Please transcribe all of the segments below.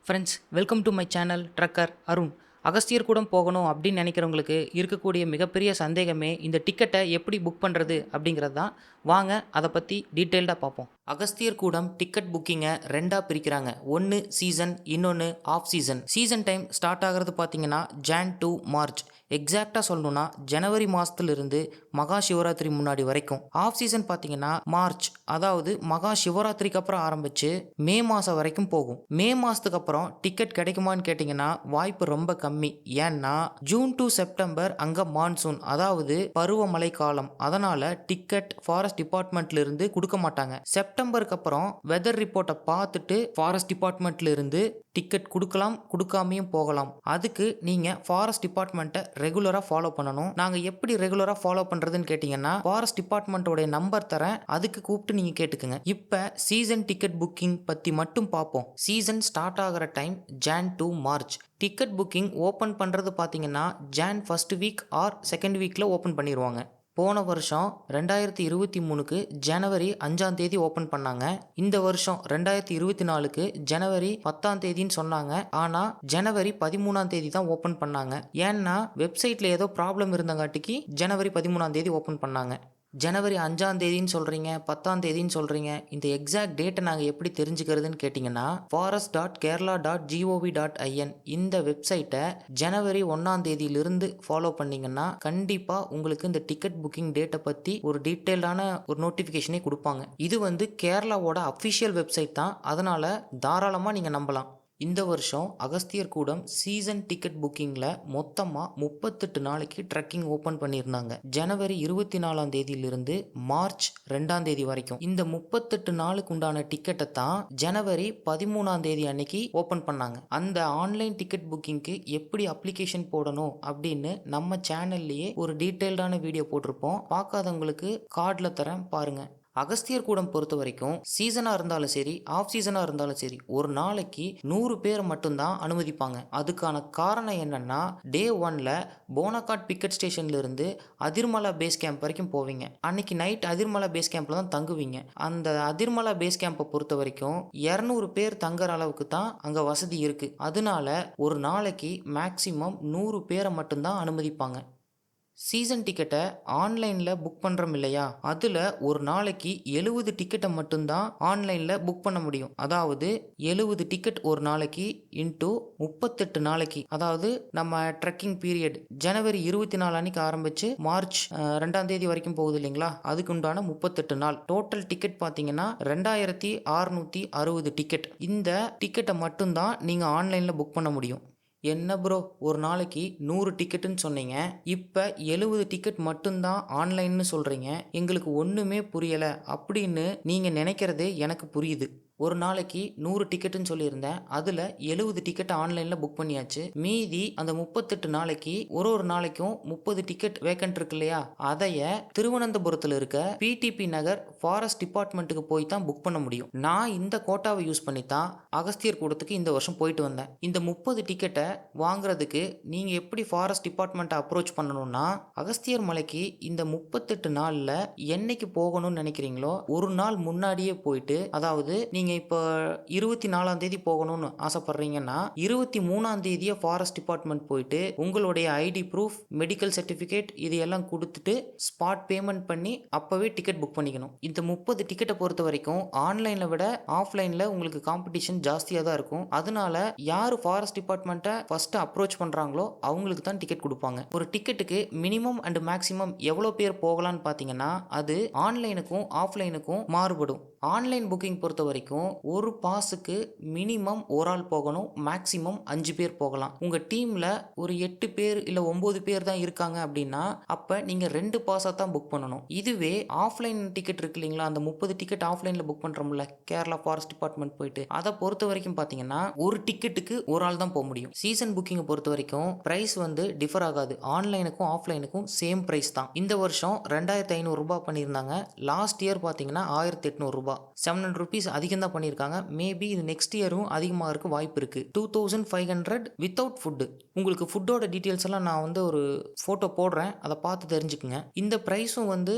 Friends, welcome to my channel trekker Arun. Agasthiyar Koodam போகணும் அப்படின்னு நினைக்கிறவங்களுக்கு இருக்கக்கூடிய மிகப்பெரிய சந்தேகமே இந்த டிக்கெட்டை எப்படி புக் பண்ணுறது அப்படிங்கிறது தான். வாங்க அதை பற்றி டீட்டெயில்டாக பார்ப்போம். அகஸ்தியர் கூடம் டிக்கெட் புக்கிங்கை ரெண்டாக பிரிக்கிறாங்க. ஒன்று சீசன், இன்னொன்று off season. Season time start ஆகிறது பார்த்தீங்கன்னா ஜான் டு மார்ச். எக்ஸாக்டாக சொல்லணும்னா ஜனவரி மாதத்துலேருந்து மகா சிவராத்திரி முன்னாடி வரைக்கும். ஆஃப் சீசன் பார்த்தீங்கன்னா மார்ச், அதாவது மகா சிவராத்திரிக்கு அப்புறம் ஆரம்பித்து மே மாதம் வரைக்கும் போகும். மே மாதத்துக்கு அப்புறம் டிக்கெட் கிடைக்குமான்னு கேட்டிங்கன்னா வாய்ப்பு ரொம்ப கம்மி. ஏன்னா ஜூன் டு செப்டம்பர் அங்கே மான்சூன், அதாவது பருவமழை காலம். அதனால் டிக்கெட் ஃபாரஸ்ட் டிபார்ட்மெண்ட்ல இருந்து கொடுக்க மாட்டாங்க. செப்டம்பருக்கு அப்புறம் வெதர் ரிப்போர்ட்டை பார்த்துட்டு ஃபாரஸ்ட் டிபார்ட்மெண்ட்ல இருந்து டிக்கெட் கொடுக்கலாம், கொடுக்காமையும் போகலாம். அதுக்கு நீங்கள் ஃபாரஸ்ட் டிபார்ட்மெண்ட்டை ரெகுலராக ஃபாலோ பண்ணணும். நாங்கள் எப்படி ரெகுலராக ஃபாலோ பண்ணுறதுன்னு கேட்டிங்கன்னா ஃபாரஸ்ட் டிபார்ட்மெண்ட்டோடைய நம்பர் தரேன், அதுக்கு கூப்பிட்டு நீங்கள் கேட்டுக்குங்க. இப்போ சீசன் டிக்கெட் புக்கிங் பற்றி மட்டும் பார்ப்போம். சீசன் ஸ்டார்ட் ஆகிற time John to March. Ticket booking open பண்ணுறது பார்த்தீங்கன்னா Jan first week or second வீக்கில் ஓப்பன் பண்ணிடுவாங்க. போன வருஷம் 2023க்கு ஜனவரி 5ஆம் தேதி ஓப்பன் பண்ணாங்க. இந்த வருஷம் 2024க்கு ஜனவரி 10ஆம் தேதின்னு சொன்னாங்க. ஆனால் ஜனவரி 13ஆம் தேதி தான் ஓப்பன் பண்ணாங்க. ஏன்னா வெப்சைட்டில் ஏதோ ப்ராப்ளம் இருந்தங்காட்டிக்கு ஜனவரி 13ஆம் தேதி ஓப்பன் பண்ணாங்க. ஜனவரி 5ஆம் தேதின்னு சொல்கிறீங்க, 10ஆம் தேதின்னு சொல்கிறீங்க. இந்த எக்ஸாக்ட் டேட்டை நாங்கள் எப்படி தெரிஞ்சுக்கிறதுன்னு கேட்டிங்கன்னா forest.kerala.gov.in இந்த வெப்சைட்டை ஜனவரி 1ஆம் தேதியிலிருந்து ஃபாலோ பண்ணிங்கன்னா கண்டிப்பாக உங்களுக்கு இந்த டிக்கெட் புக்கிங் டேட்டை பற்றி ஒரு டீட்டெயில்டான ஒரு நோட்டிஃபிகேஷனே கொடுப்பாங்க. இது கேரளாவோட அஃபிஷியல் வெப்சைட் தான், அதனால் தாராளமாக நீங்கள் நம்பலாம். இந்த வருஷம் அகஸ்தியர் கூடம் சீசன் டிக்கெட் புக்கிங்கில் மொத்தமாக 38 நாளைக்கு ட்ரெக்கிங் ஓப்பன் பண்ணியிருந்தாங்க. ஜனவரி 24ஆம் தேதியிலிருந்து மார்ச் 2ஆம் தேதி வரைக்கும். இந்த 38 நாளுக்கு உண்டான டிக்கெட்டை தான் ஜனவரி 13ஆம் தேதி அன்னைக்கு ஓப்பன் பண்ணாங்க. அந்த ஆன்லைன் டிக்கெட் புக்கிங்க்கு எப்படி அப்ளிகேஷன் போடணும் அப்படின்னு நம்ம சேனல்லையே ஒரு டீட்டெயில்டான வீடியோ போட்டிருப்போம். பார்க்காதவங்களுக்கு கார்டில் தரேன், பாருங்கள். அகஸ்தியர் கூடம் பொறுத்த வரைக்கும் சீசனாக இருந்தாலும் சரி, ஆஃப் சீசனாக இருந்தாலும் சரி, ஒரு நாளைக்கு 100 பேர் மட்டும்தான் அனுமதிப்பாங்க. அதுக்கான காரணம் என்னன்னா டே 1ல் போனகாட் பிக்கெட் ஸ்டேஷன்ல இருந்து அதிர்மலா பேஸ் கேம்ப் வரைக்கும் போவீங்க. அன்னைக்கு நைட் அதிர்மலா பேஸ் கேம்ப்ல தான் தங்குவீங்க. அந்த அதிர்மலா பேஸ் கேம்பை பொறுத்த வரைக்கும் 200 பேர் தங்குற அளவுக்கு தான் அங்கே வசதி இருக்கு. அதனால ஒரு நாளைக்கு மேக்சிமம் 100 பேரை மட்டும்தான் அனுமதிப்பாங்க. சீசன் டிக்கெட்டை ஆன்லைனில் புக் பண்ணுறோம் இல்லையா, அதில் ஒரு நாளைக்கு 70 டிக்கெட்டை மட்டும்தான் ஆன்லைனில் புக் பண்ண முடியும். அதாவது 70 டிக்கெட் ஒரு நாளைக்கு இன்ட்டு 38 நாளைக்கு, அதாவது நம்ம ட்ரெக்கிங் பீரியட் ஜனவரி 24 அன்னைக்கு ஆரம்பித்து மார்ச் 2ஆம் தேதி வரைக்கும் போகுது இல்லைங்களா, அதுக்கு உண்டான 38 நாள். டோட்டல் டிக்கெட் பார்த்தீங்கன்னா 2660 டிக்கெட். இந்த டிக்கெட்டை மட்டும்தான் நீங்கள் ஆன்லைனில் புக் பண்ண முடியும். என்ன ப்ரோ, ஒரு நாளைக்கு 100 டிக்கெட்டுன்னு சொன்னீங்க, இப்போ 70 டிக்கெட் மட்டும்தான் ஆன்லைன்னு சொல்கிறீங்க, எங்களுக்கு ஒன்றுமே புரியலை அப்படின்னு நீங்கள் நினைக்கிறதே எனக்கு புரியுது. ஒரு நாளைக்கு 100 டிக்கெட்டுன்னு சொல்லியிருந்தேன், அதில் 70 டிக்கெட் ஆன்லைனில் புக் பண்ணியாச்சு. மீதி அந்த 38 நாளைக்கு ஒரு நாளைக்கும் 30 டிக்கெட் வேக்கன்ட் இருக்கு இல்லையா, அதைய திருவனந்தபுரத்தில் இருக்க பிடிபி நகர் ஃபாரஸ்ட் டிபார்ட்மெண்ட்டுக்கு போய் தான் புக் பண்ண முடியும். நான் இந்த கோட்டாவை யூஸ் பண்ணி தான் அகஸ்தியர் கூடத்துக்கு இந்த வருஷம் போயிட்டு வந்தேன். இந்த 30 டிக்கெட்டை வாங்குறதுக்கு நீங்கள் எப்படி ஃபாரஸ்ட் டிபார்ட்மெண்ட்டை அப்ரோச் பண்ணணும்னா, அகஸ்தியர் மலைக்கு இந்த 38 நாளில் என்னைக்கு போகணும்னு நினைக்கிறீங்களோ ஒரு நாள் முன்னாடியே போயிட்டு, அதாவது நீங்கள் இப்போ 24ஆம் தேதி போகணும்னு ஆசைப்படுறீங்கன்னா 23ஆம் தேதியே ஃபாரஸ்ட் டிபார்ட்மெண்ட் போயிட்டு உங்களுடைய ஐடி ப்ரூஃப், மெடிக்கல் சர்டிஃபிகேட் இது எல்லாம் கொடுத்துட்டு ஸ்பாட் பேமெண்ட் பண்ணி அப்போவே டிக்கெட் புக் பண்ணிக்கணும். இந்த 30 டிக்கெட்டை பொறுத்த வரைக்கும் ஆன்லைனை விட ஆஃப்லைனில் உங்களுக்கு காம்படிஷன் ஜாஸ்தியாக தான் இருக்கும். அதனால யார் ஃபாரஸ்ட் டிபார்ட்மெண்ட்டை ஃபஸ்ட்டு அப்ரோச் பண்ணுறாங்களோ அவங்களுக்கு தான் டிக்கெட் கொடுப்பாங்க. ஒரு டிக்கெட்டுக்கு மினிமம் அண்ட் மேக்ஸிமம் எவ்வளோ பேர் போகலான்னு பார்த்தீங்கன்னா அது ஆன்லைனுக்கும் ஆஃப்லைனுக்கும் மாறுபடும். ஆன்லைன் புக்கிங் பொறுத்த வரைக்கும் ஒரு பாஸுக்கு மினிமம் ஒரு ஆள் போகணும், மேக்ஸிமம் 5 பேர் போகலாம். உங்கள் டீமில் ஒரு 8 பேர் இல்லை 9 பேர் தான் இருக்காங்க அப்படின்னா அப்போ நீங்கள் 2 பாஸாக தான் புக் பண்ணணும். இதுவே ஆஃப்லைன் டிக்கெட் இருக்கு இல்லைங்களா, அந்த 30 டிக்கெட் ஆஃப்லைனில் புக் பண்ணுறோம்ல கேரளா ஃபாரஸ்ட் டிபார்ட்மெண்ட் போயிட்டு, அதை பொறுத்த வரைக்கும் பார்த்தீங்கன்னா ஒரு டிக்கெட்டுக்கு ஒரு ஆள் தான் போக முடியும். சீசன் புக்கிங்கை பொறுத்த வரைக்கும் ப்ரைஸ் டிஃபர் ஆகாது. ஆன்லைனுக்கும் ஆஃப்லைனுக்கும் சேம் ப்ரைஸ் தான். இந்த வருஷம் 2500 ரூபாய் பண்ணியிருந்தாங்க. லாஸ்ட் இயர் பார்த்தீங்கன்னா 1800 ரூபாய், 700 ருபீஸ் அதிகம் தான் பண்ணியிருக்காங்க. மேபி இது நெக்ஸ்ட் இயரும் அதிகமாக இருக்க வாய்ப்பு இருக்குது. 2500 வித்தவுட் ஃபுட்டு. உங்களுக்கு ஃபுட்டோட டீட்டெயில்ஸ் எல்லாம் நான் ஒரு ஃபோட்டோ போடுறேன், அதை பார்த்து தெரிஞ்சுக்குங்க. இந்த ப்ரைஸும்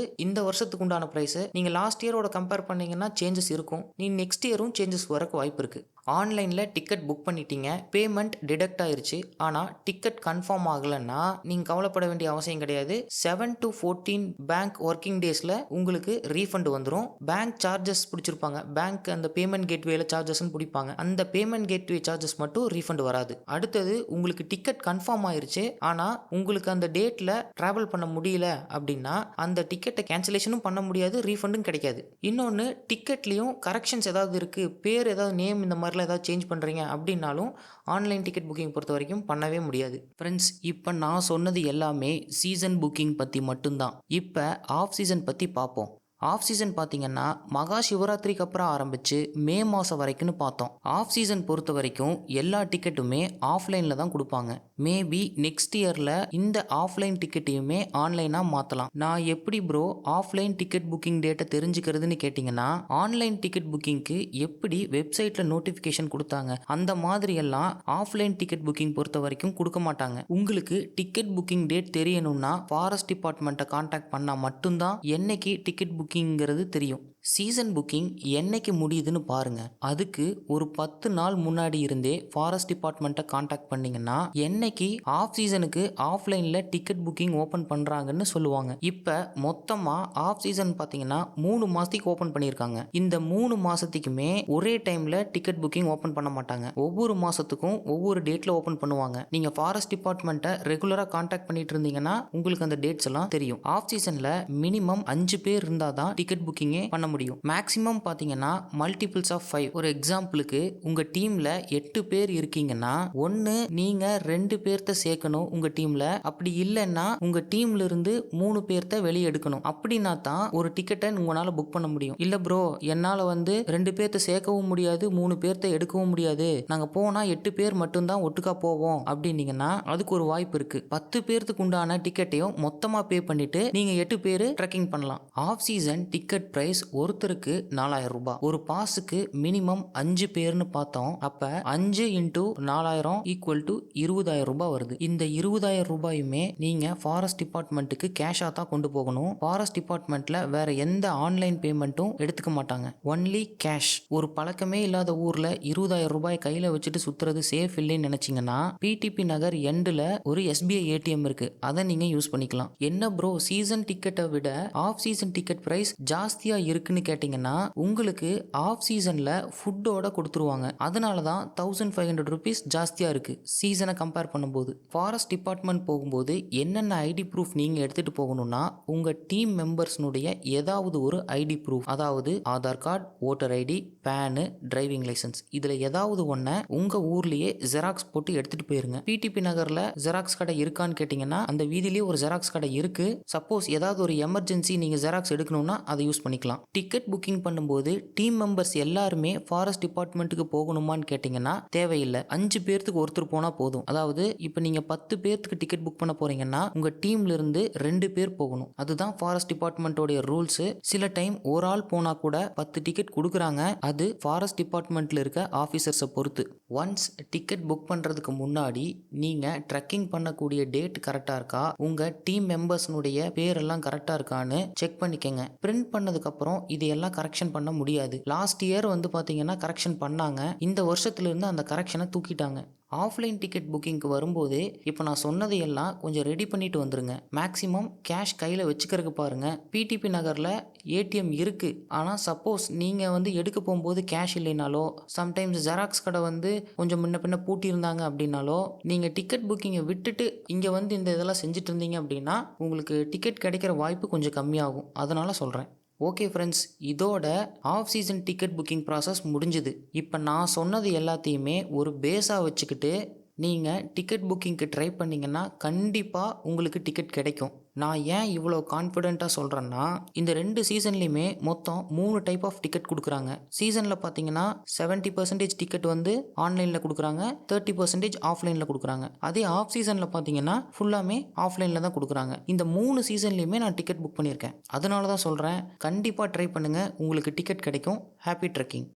இந்த வருஷத்துக்கு உண்டான ப்ரைஸு நீங்கள் லாஸ்ட் இயரோட கம்பேர் பண்ணிங்கன்னா சேஞ்சஸ் இருக்கும். நீ நெக்ஸ்ட் இயரும் சேஞ்சஸ் வரக்கு வாய்ப்பு இருக்குது. ஆன்லைனில் டிக்கெட் புக் பண்ணிட்டீங்க, பேமெண்ட் டிடக்ட் ஆயிருச்சு, ஆனால் டிக்கெட் கன்ஃபார்ம் ஆகலைன்னா நீங்கள் கவலைப்பட வேண்டிய அவசியம் கிடையாது. 7 to 14 பேங்க் ஒர்க்கிங் டேஸில் உங்களுக்கு ரீஃபண்ட் வந்துடும். பேங்க் சார்ஜஸ் பிடிச்சிருப்பாங்க, பேங்க் அந்த பேமெண்ட் கேட்வேல சார்ஜஸ்ன்னு பிடிப்பாங்க, அந்த பேமெண்ட் கேட்வே சார்ஜஸ் மட்டும் ரீஃபண்ட் வராது. அடுத்தது உங்களுக்கு டிக்கெட் கன்ஃபார்ம் ஆயிருச்சு, ஆனால் உங்களுக்கு அந்த டேட்டில் ட்ராவல் பண்ண முடியல அப்படின்னா அந்த டிக்கெட்டை கேன்சலேஷனும் பண்ண முடியாது, ரீஃபண்டும் கிடைக்காது. இன்னொன்று, டிக்கெட்லேயும் கரெக்ஷன்ஸ் ஏதாவது இருக்குது, பேர் ஏதாவது நேம் இந்த மாதிரிலாம் ஏதாவது சேஞ்ச் பண்ணுறீங்க அப்படின்னாலும் ஆன்லைன் டிக்கெட் புக்கிங் பொறுத்த வரைக்கும் பண்ணவே முடியாது. ஃப்ரெண்ட்ஸ், இப்போ நான் சொன்னது எல்லாமே சீசன் புக்கிங் பற்றி மட்டும்தான். இப்போ ஆஃப் சீசன் பற்றி பார்ப்போம். ஆஃப் சீசன் பார்த்தீங்கன்னா மகா சிவராத்திரிக்கு அப்புறம் ஆரம்பித்து மே மாதம் வரைக்கும்னு பார்த்தோம். ஆஃப் சீசன் பொறுத்த வரைக்கும் எல்லா டிக்கெட்டுமே ஆஃப்லைனில் தான் கொடுப்பாங்க. மேபி நெக்ஸ்ட் இயரில் இந்த ஆஃப்லைன் டிக்கெட்டையுமே ஆன்லைனாக மாற்றலாம். நான் எப்படி ப்ரோ ஆஃப்லைன் டிக்கெட் புக்கிங் டேட்டை தெரிஞ்சுக்கிறதுன்னு கேட்டிங்கன்னா, ஆன்லைன் டிக்கெட் புக்கிங்க்கு எப்படி வெப்சைட்டில் நோட்டிஃபிகேஷன் கொடுத்தாங்க அந்த மாதிரியெல்லாம் ஆஃப்லைன் டிக்கெட் புக்கிங் பொறுத்த வரைக்கும் கொடுக்க மாட்டாங்க. உங்களுக்கு டிக்கெட் புக்கிங் டேட் தெரியணும்னா ஃபாரஸ்ட் டிபார்ட்மெண்ட்டை கான்டாக்ட் பண்ணால் மட்டும்தான் என்னைக்கு டிக்கெட் புக்கிங்கிறது தெரியும். சீசன் புக்கிங் என்னைக்கு முடியுதுன்னு பாருங்க. அதுக்கு ஒரு 10 நாள் முன்னாடி இருந்தே ஃபாரஸ்ட் டிபார்ட்மெண்ட்டை கான்டாக்ட் பண்ணிங்கன்னா என்னைக்கு ஆஃப் சீசனுக்கு ஆஃப்லைனில் டிக்கெட் புக்கிங் ஓப்பன் பண்ணுறாங்கன்னு சொல்லுவாங்க. இப்போ மொத்தமாக ஆஃப் சீசன் பார்த்தீங்கன்னா 3 மாதத்துக்கு ஓப்பன் பண்ணியிருக்காங்க. இந்த 3 மாதத்துக்குமே ஒரே டைமில் டிக்கெட் புக்கிங் ஓப்பன் பண்ண மாட்டாங்க. ஒவ்வொரு மாதத்துக்கும் ஒவ்வொரு டேட்டில் ஓப்பன் பண்ணுவாங்க. நீங்கள் ஃபாரஸ்ட் டிபார்ட்மெண்ட்டை ரெகுலராக கான்டாக்ட் பண்ணிட்டு இருந்தீங்கன்னா உங்களுக்கு அந்த டேட்ஸ் எல்லாம் தெரியும். ஆஃப் சீசனில் மினிமம் 5 பேர் இருந்தால் தான் டிக்கெட் புக்கிங்கே பண்ண முடியும். மேக்ஸிமம் பார்த்தீங்கன்னா மல்டிபிள்ஸ் ஆஃப் 5. ஒரு எக்ஸாம்பிளுக்கு உங்கள் டீமில் 8 பேர் இருக்கீங்கன்னா ஒன்று நீங்கள் 2 பேர்த்த சேர்க்கணும் உங்கள் டீமில். அப்படி இல்லைன்னா உங்கள் டீம்ல இருந்து 3 பேர்த்த வெளியே எடுக்கணும். அப்படின்னா தான் ஒரு டிக்கெட்டை உங்களால் புக் பண்ண முடியும். இல்லை ப்ரோ, என்னால் 2 பேர்த்த சேர்க்கவும் முடியாது, 3 பேர்த்த எடுக்கவும் முடியாது, நாங்கள் போனால் 8 பேர் மட்டும்தான் ஒட்டுக்கா போவோம் அப்படின்னீங்கன்னா அதுக்கு ஒரு வாய்ப்பு இருக்குது. 10 பேர்த்துக்கு உண்டான டிக்கெட்டையும் மொத்தமாக பே பண்ணிட்டு நீங்கள் 8 பேர் ட்ரெக்கிங் பண்ணலாம். ஆஃப் சீசன் டிக்கெட் பிரைஸ் ஒருத்தருக்கு 4000 ரூபாய். ஒரு பாஸுக்கு மினிமம் 5 பேர்னு பார்த்தோம். அப்ப 5 × 4000 ஈக்குவல் டு 20000 ரூபாய் வருது. இந்த 20000 ரூபாயுமே நீங்க ஃபாரஸ்ட் டிபார்ட்மெண்ட்டுக்கு கேஷா தான் கொண்டு போகணும். ஃபாரஸ்ட் டிபார்ட்மெண்ட்ல வேற எந்த ஆன்லைன் பேமெண்ட்டும் எடுத்துக்க மாட்டாங்க, ஒன்லி கேஷ். ஒரு பழக்கமே இல்லாத ஊர்ல 20000 ரூபாய் கையில வச்சுட்டு சுத்துறது சேஃப் இல்லைன்னு நினைச்சீங்கன்னா பிடிபி நகர் எண்டில் ஒரு SBI ATM இருக்கு, அதை நீங்க யூஸ் பண்ணிக்கலாம். என்ன ப்ரோ, சீசன் டிக்கெட்டை விட ஆஃப் சீசன் டிக்கெட் பிரைஸ் ஜாஸ்தியா இருக்குன்னு கேட்டிங்கன்னா உங்களுக்கு ஆஃப் சீசனில் ஃபுட்டோட கொடுத்துருவாங்க. அதனால தான் 1500 ருபீஸ் ஜாஸ்தியாக இருக்குது சீசனை கம்பேர் பண்ணும்போது. ஃபாரஸ்ட் டிபார்ட்மெண்ட் போகும்போது என்னென்ன ஐடி ப்ரூஃப் நீங்கள் எடுத்துகிட்டு போகணும்னா உங்கள் டீம் மெம்பர்ஸ்னுடைய ஏதாவது ஒரு ஐடி ப்ரூஃப், அதாவது Aadhaar card, voter ID, PAN, driving licence, இதில் ஏதாவது ஒன்றை உங்கள் ஊர்லேயே ஜெராக்ஸ் போட்டு எடுத்துகிட்டு போயிருங்க. பிடிபி நகரில் ஜெராக்ஸ் கடை இருக்கான்னு கேட்டிங்கன்னா அந்த வீதியிலேயே ஒரு ஜெராக்ஸ் கடை இருக்குது. சப்போஸ் ஏதாவது ஒரு எமர்ஜென்சி நீங்கள் ஜெராக்ஸ் எடுக்கணும்னா அதை யூஸ் பண்ணிக்கலாம். டிக்கெட் புக்கிங் பண்ணும்போது டீம் மெம்பர்ஸ் எல்லாருமே ஃபாரஸ்ட் டிபார்ட்மெண்ட்டுக்கு போகணுமான்னு கேட்டிங்கன்னா தேவையில்லை. 5 பேர்த்துக்கு ஒருத்தர் போனால் போதும். அதாவது இப்போ நீங்கள் 10 பேர்த்துக்கு டிக்கெட் புக் பண்ண போறீங்கன்னா உங்கள் டீம்ல இருந்து 2 பேர் போகணும். அதுதான் ஃபாரஸ்ட் டிபார்ட்மெண்ட்டோடைய ரூல்ஸ். சில டைம் ஒரு ஆள் போனால் கூட 10 டிக்கெட் கொடுக்குறாங்க. அது ஃபாரஸ்ட் டிபார்ட்மெண்ட்டில் இருக்க ஆஃபீஸர்ஸை பொறுத்து. ஒன்ஸ் டிக்கெட் புக் பண்ணுறதுக்கு முன்னாடி நீங்கள் ட்ரெக்கிங் பண்ணக்கூடிய டேட் கரெக்டாக இருக்கா, உங்கள் டீம் மெம்பர்ஸ்னுடைய பேரெல்லாம் கரெக்டாக இருக்கான்னு செக் பண்ணிக்கங்க. பிரிண்ட் பண்ணதுக்கப்புறம் இதையெல்லாம் கரெக்ஷன் பண்ண முடியாது. லாஸ்ட் இயர் பார்த்தீங்கன்னா கரெக்ஷன் பண்ணாங்க, இந்த வருஷத்துலேருந்து அந்த கரெக்ஷனை தூக்கிட்டாங்க. ஆஃப்லைன் டிக்கெட் புக்கிங்க்கு வரும்போதே இப்போ நான் சொன்னதையெல்லாம் கொஞ்சம் ரெடி பண்ணிட்டு வந்துருங்க. மேக்ஸிமம் கேஷ் கையில் வச்சுக்கிறதுக்கு பாருங்கள். பிடிபி நகரில் ATM இருக்குது, ஆனால் சப்போஸ் நீங்கள் எடுக்க போகும்போது கேஷ் இல்லைனாலோ, சம்டைம்ஸ் ஜெராக்ஸ் கடை கொஞ்சம் முன்ன பின்ன பூட்டியிருந்தாங்க அப்படின்னாலோ, நீங்கள் டிக்கெட் புக்கிங்கை விட்டுட்டு இங்கே இந்த இதெல்லாம் செஞ்சுட்டு இருந்தீங்க அப்படின்னா உங்களுக்கு டிக்கெட் கிடைக்கிற வாய்ப்பு கொஞ்சம் கம்மியாகும். அதனால் சொல்கிறேன். ஓகே ஃப்ரெண்ட்ஸ், இதோட off season ticket booking process முடிஞ்சுது. இப்போ நான் சொன்னது எல்லாத்தையுமே ஒரு பேஸாக வச்சுக்கிட்டு நீங்கள் டிக்கெட் புக்கிங்க்கு ட்ரை பண்ணிங்கன்னா கண்டிப்பாக உங்களுக்கு டிக்கெட் கிடைக்கும். நான் ஏன் இவ்வளோ கான்ஃபிடென்ட்டாக சொல்கிறேன்னா, இந்த 2 சீசன்லேயுமே மொத்தம் 3 டைப் ஆஃப் டிக்கெட் கொடுக்குறாங்க. சீசனில் பார்த்தீங்கன்னா 70% டிக்கெட் ஆன்லைனில் கொடுக்குறாங்க, 30% ஆஃப்லைனில் கொடுக்குறாங்க. அதே ஆஃப் சீசனில் பார்த்தீங்கன்னா ஃபுல்லாமே ஆஃப்லைனில் தான் கொடுக்குறாங்க. இந்த 3 சீசன்லேயுமே நான் டிக்கெட் புக் பண்ணியிருக்கேன். அதனால தான் சொல்கிறேன், கண்டிப்பாக ட்ரை பண்ணுங்கள், உங்களுக்கு டிக்கெட் கிடைக்கும். Happy trekking.